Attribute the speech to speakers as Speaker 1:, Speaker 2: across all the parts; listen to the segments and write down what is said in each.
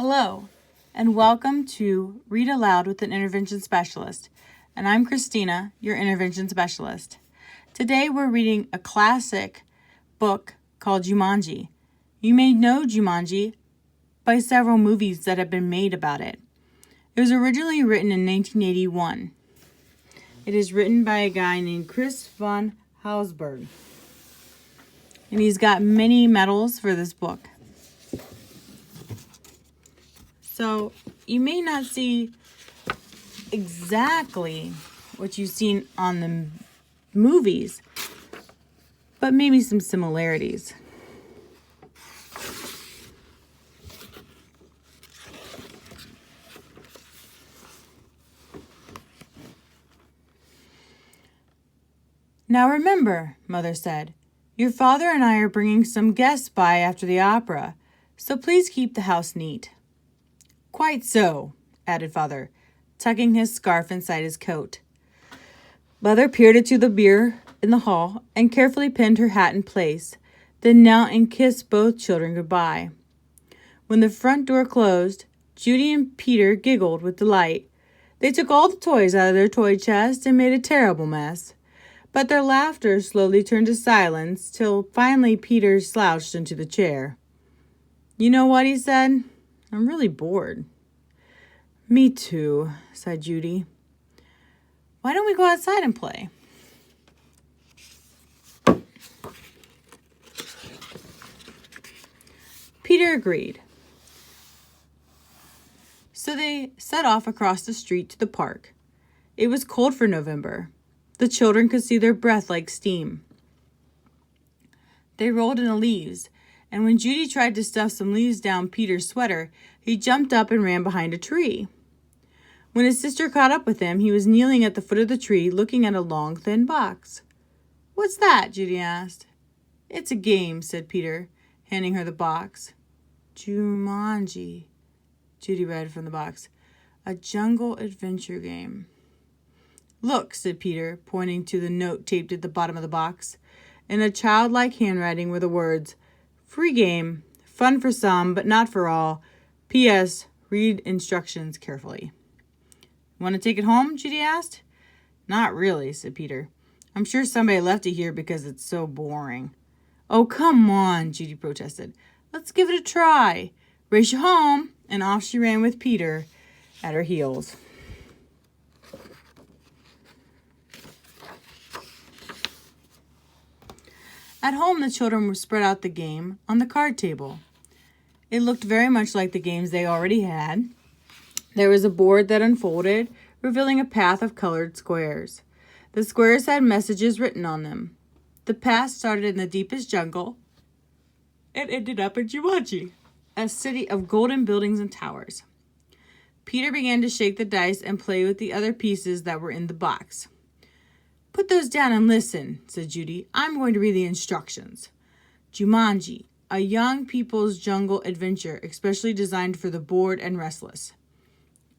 Speaker 1: Hello, and welcome to Read Aloud with an Intervention Specialist. And I'm Christina, your Intervention Specialist. Today we're reading a classic book called Jumanji. You may know Jumanji by several movies that have been made about it. It was originally written in 1981. It is written by a guy named Chris van Allsburg. And he's got many medals for this book. So you may not see exactly what you've seen on the movies, but maybe some similarities. Now remember, Mother said, your father and I are bringing some guests by after the opera, so please keep the house neat. Quite so, added Father, tucking his scarf inside his coat. Mother peered into the mirror in the hall and carefully pinned her hat in place, then knelt and kissed both children goodbye. When the front door closed, Judy and Peter giggled with delight. They took all the toys out of their toy chest and made a terrible mess. But their laughter slowly turned to silence till finally Peter slouched into the chair. You know what, he said? I'm really bored. Me too, sighed Judy. Why don't we go outside and play? Peter agreed. So they set off across the street to the park. It was cold for November. The children could see their breath like steam. They rolled in the leaves, and when Judy tried to stuff some leaves down Peter's sweater, he jumped up and ran behind a tree. When his sister caught up with him, he was kneeling at the foot of the tree, looking at a long, thin box. What's that? Judy asked. It's a game, said Peter, handing her the box. Jumanji, Judy read from the box. A jungle adventure game. Look, said Peter, pointing to the note taped at the bottom of the box. In a childlike handwriting were the words, free game, fun for some, but not for all. P.S. Read instructions carefully. Want to take it home? Judy asked. Not really, said Peter. I'm sure somebody left it here because it's so boring. Oh, come on, Judy protested. Let's give it a try. Race you home. And off she ran with Peter at her heels. At home, the children were spread out the game on the card table. It looked very much like the games they already had. There was a board that unfolded, revealing a path of colored squares. The squares had messages written on them. The path started in the deepest jungle and ended up in Jumanji, a city of golden buildings and towers. Peter began to shake the dice and play with the other pieces that were in the box. Put those down and listen, said Judy. I'm going to read the instructions. Jumanji, a young people's jungle adventure, especially designed for the bored and restless.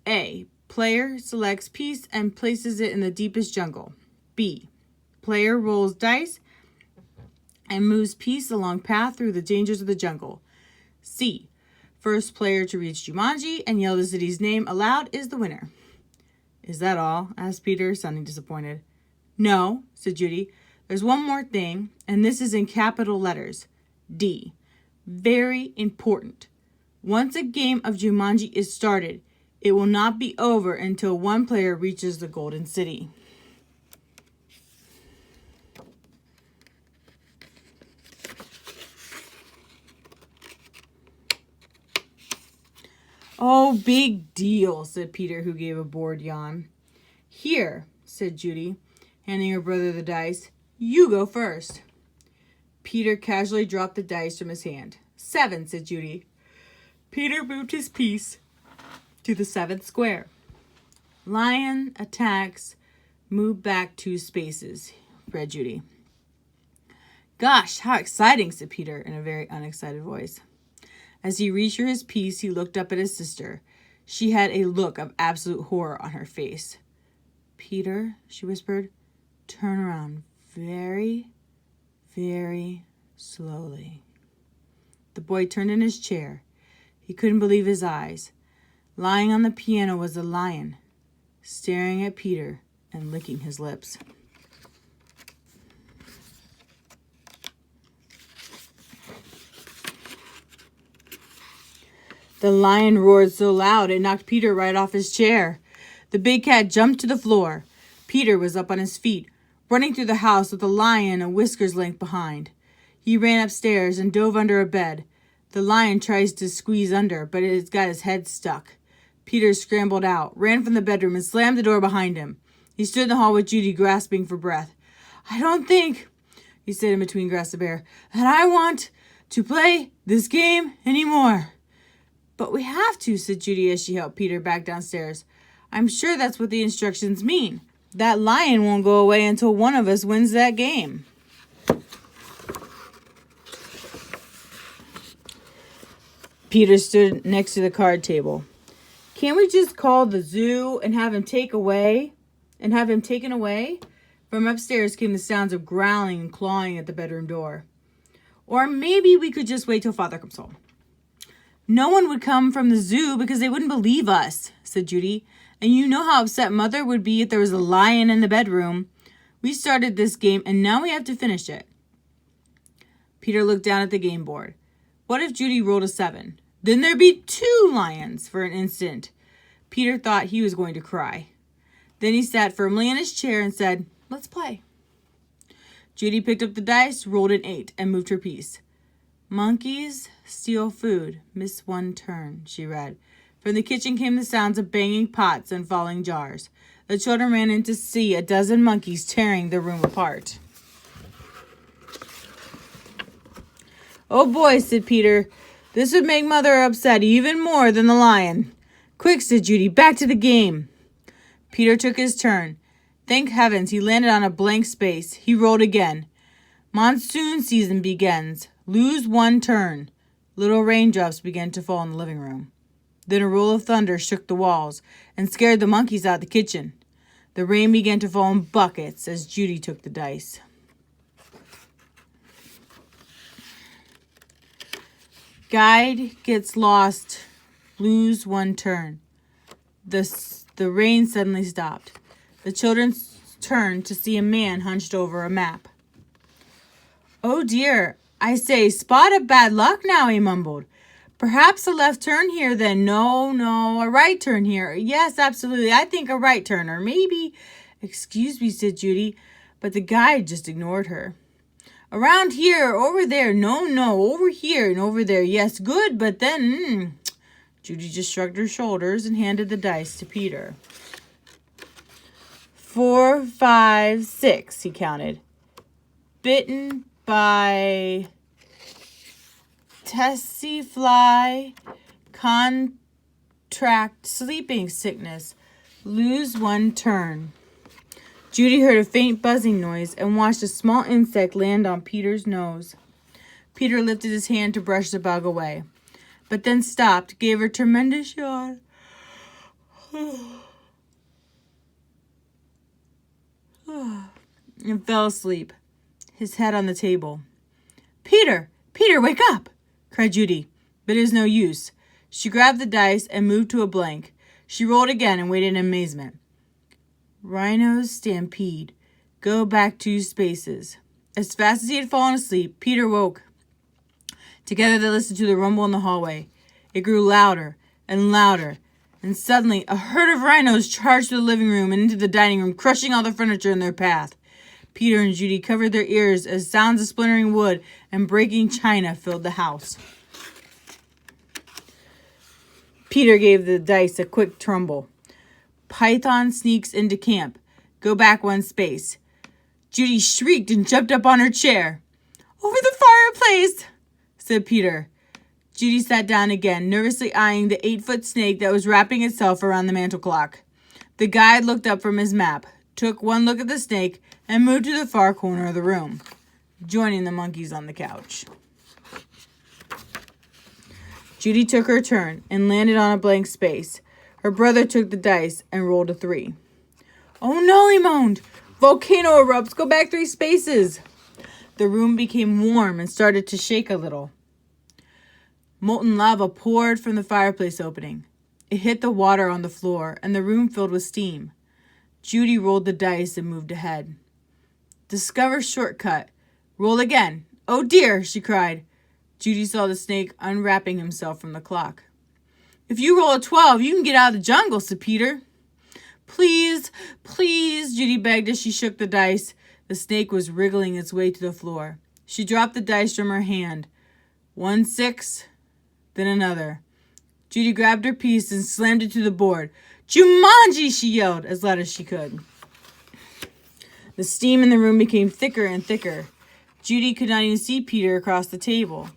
Speaker 1: A. Player selects piece and places it in the deepest jungle. B. Player rolls dice and moves piece along path through the dangers of the jungle. C. First player to reach Jumanji and yell the city's name aloud is the winner. Is that all? Asked Peter, sounding disappointed. No, said Judy. There's one more thing, and this is in capital letters. D. Very important. Once a game of Jumanji is started, it will not be over until one player reaches the Golden City. Oh, big deal, said Peter, who gave a bored yawn. Here, said Judy, handing her brother the dice. You go first. Peter casually dropped the dice from his hand. 7, said Judy. Peter moved his piece to the 7th square. Lion attacks, move back 2 spaces, read Judy. Gosh, how exciting, said Peter in a very unexcited voice. As he reached for his piece, he looked up at his sister. She had a look of absolute horror on her face. Peter, she whispered, turn around very, very slowly. The boy turned in his chair. He couldn't believe his eyes. Lying on the piano was a lion, staring at Peter and licking his lips. The lion roared so loud it knocked Peter right off his chair. The big cat jumped to the floor. Peter was up on his feet, running through the house with the lion a whisker's length behind. He ran upstairs and dove under a bed. The lion tries to squeeze under, but it's got his head stuck. Peter scrambled out, ran from the bedroom, and slammed the door behind him. He stood in the hall with Judy, grasping for breath. "I don't think," he said in between grasps of air, "that I want to play this game anymore." "But we have to," said Judy as she helped Peter back downstairs. "I'm sure that's what the instructions mean. That lion won't go away until one of us wins that game." Peter stood next to the card table. "Can't we just call the zoo and have him taken away? From upstairs came the sounds of growling and clawing at the bedroom door. "Or maybe we could just wait till Father comes home." "No one would come from the zoo because they wouldn't believe us," said Judy. "And you know how upset Mother would be if there was a lion in the bedroom. We started this game and now we have to finish it." Peter looked down at the game board. What if Judy rolled a 7? Then there'd be 2 lions for an instant. Peter thought he was going to cry. Then he sat firmly in his chair and said, "Let's play." Judy picked up the dice, rolled an 8, and moved her piece. "Monkeys steal food, miss 1 turn," she read. From the kitchen came the sounds of banging pots and falling jars. The children ran in to see a dozen monkeys tearing the room apart. "Oh boy," said Peter. "This would make Mother upset even more than the lion." "Quick," said Judy, "back to the game." Peter took his turn. Thank heavens he landed on a blank space. He rolled again. "Monsoon season begins. Lose 1 turn." Little raindrops began to fall in the living room. Then a roll of thunder shook the walls and scared the monkeys out of the kitchen. The rain began to fall in buckets as Judy took the dice. Guide gets lost. Lose 1 turn. The rain suddenly stopped. The children turned to see a man hunched over a map. "Oh dear, I say, spot of bad luck now," he mumbled. "Perhaps a left turn here then. No, a right turn here. Yes, absolutely, I think a right turn. Or maybe..." "Excuse me," said Judy, but the guide just ignored her. "Around here, over there. No, over here and over there. Yes, good, but then..." Judy just shrugged her shoulders and handed the dice to Peter. 4, 5, 6, he counted. "Bitten by tsetse fly, contract sleeping sickness, lose 1 turn." Judy heard a faint buzzing noise and watched a small insect land on Peter's nose. Peter lifted his hand to brush the bug away, but then stopped, gave a tremendous yawn, and fell asleep, his head on the table. Peter, wake up!" cried Judy, but it was no use. She grabbed the dice and moved to a blank. She rolled again and waited in amazement. "Rhinos stampede. Go back 2 spaces." As fast as he had fallen asleep, Peter woke. Together they listened to the rumble in the hallway. It grew louder and louder, and suddenly a herd of rhinos charged through the living room and into the dining room, crushing all the furniture in their path. Peter and Judy covered their ears as sounds of splintering wood and breaking china filled the house. Peter gave the dice a quick tremble. "Python sneaks into camp. Go back 1 space." Judy shrieked and jumped up on her chair. "Over the fireplace," said Peter. Judy sat down again, nervously eyeing the 8-foot snake that was wrapping itself around the mantel clock. The guide looked up from his map, took 1 look at the snake, and moved to the far corner of the room, joining the monkeys on the couch. Judy took her turn and landed on a blank space. Her brother took the dice and rolled a 3. "Oh no," he moaned. "Volcano erupts. Go back 3 spaces." The room became warm and started to shake a little. Molten lava poured from the fireplace opening. It hit the water on the floor, and the room filled with steam. Judy rolled the dice and moved ahead. Discover shortcut. Roll again. Oh dear, she cried. Judy saw the snake unwrapping himself from the clock. If you roll a 12, you can get out of the jungle, said Peter. Please, please, Judy begged as she shook the dice. The snake was wriggling its way to the floor. She dropped the dice from her hand. 1 6, then another. Judy grabbed her piece and slammed it to the board. Jumanji, she yelled as loud as she could. The steam in the room became thicker and thicker. Judy could not even see Peter across the table.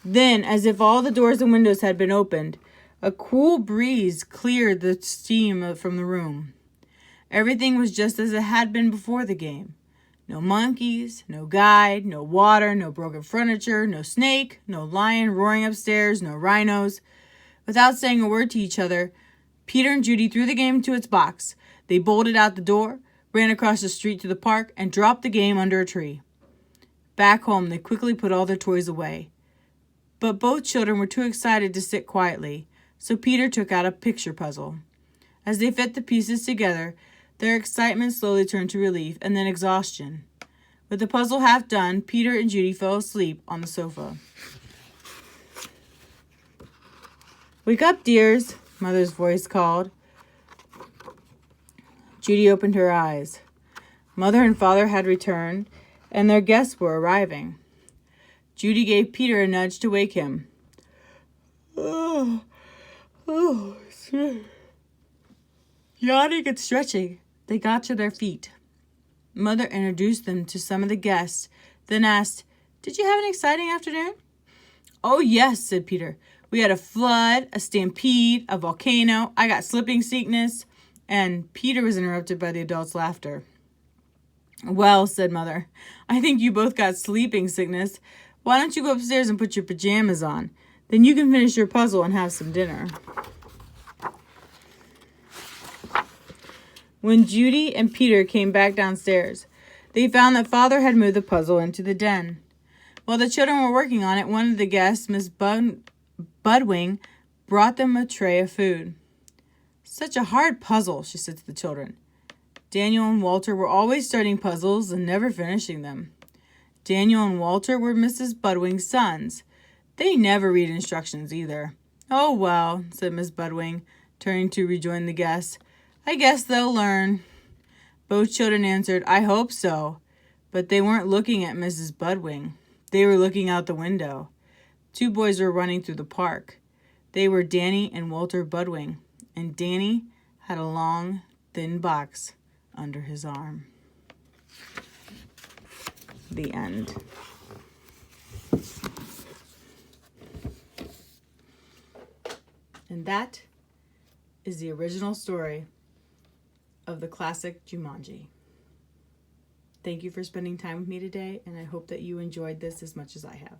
Speaker 1: Then, as if all the doors and windows had been opened, a cool breeze cleared the steam from the room. Everything was just as it had been before the game. No monkeys, no guide, no water, no broken furniture, no snake, no lion roaring upstairs, no rhinos. Without saying a word to each other, Peter and Judy threw the game to its box. They bolted out the door, ran across the street to the park, and dropped the game under a tree. Back home, they quickly put all their toys away. But both children were too excited to sit quietly, so Peter took out a picture puzzle. As they fit the pieces together, their excitement slowly turned to relief and then exhaustion. With the puzzle half done, Peter and Judy fell asleep on the sofa. Wake up, dears, Mother's voice called. Judy opened her eyes. Mother and Father had returned, and their guests were arriving. Judy gave Peter a nudge to wake him. Yawning and stretching, they got to their feet. Mother introduced them to some of the guests, then asked, "Did you have an exciting afternoon?" "Oh, yes," said Peter. "We had a flood, a stampede, a volcano. I got sleeping sickness." And Peter was interrupted by the adults' laughter. "Well," said Mother, "I think you both got sleeping sickness. Why don't you go upstairs and put your pajamas on? Then you can finish your puzzle and have some dinner." When Judy and Peter came back downstairs, they found that Father had moved the puzzle into the den. While the children were working on it, one of the guests, Miss Budwing, brought them a tray of food. "Such a hard puzzle," she said to the children. Daniel and Walter were always starting puzzles and never finishing them. Daniel and Walter were Mrs. Budwing's sons. They never read instructions either. "Oh, well," said Miss Budwing, turning to rejoin the guests. "I guess they'll learn." Both children answered, "I hope so." But they weren't looking at Mrs. Budwing. They were looking out the window. 2 boys were running through the park. They were Danny and Walter Budwing, and Danny had a long, thin box under his arm. The end. And that is the original story of the classic Jumanji. Thank you for spending time with me today, and I hope that you enjoyed this as much as I have.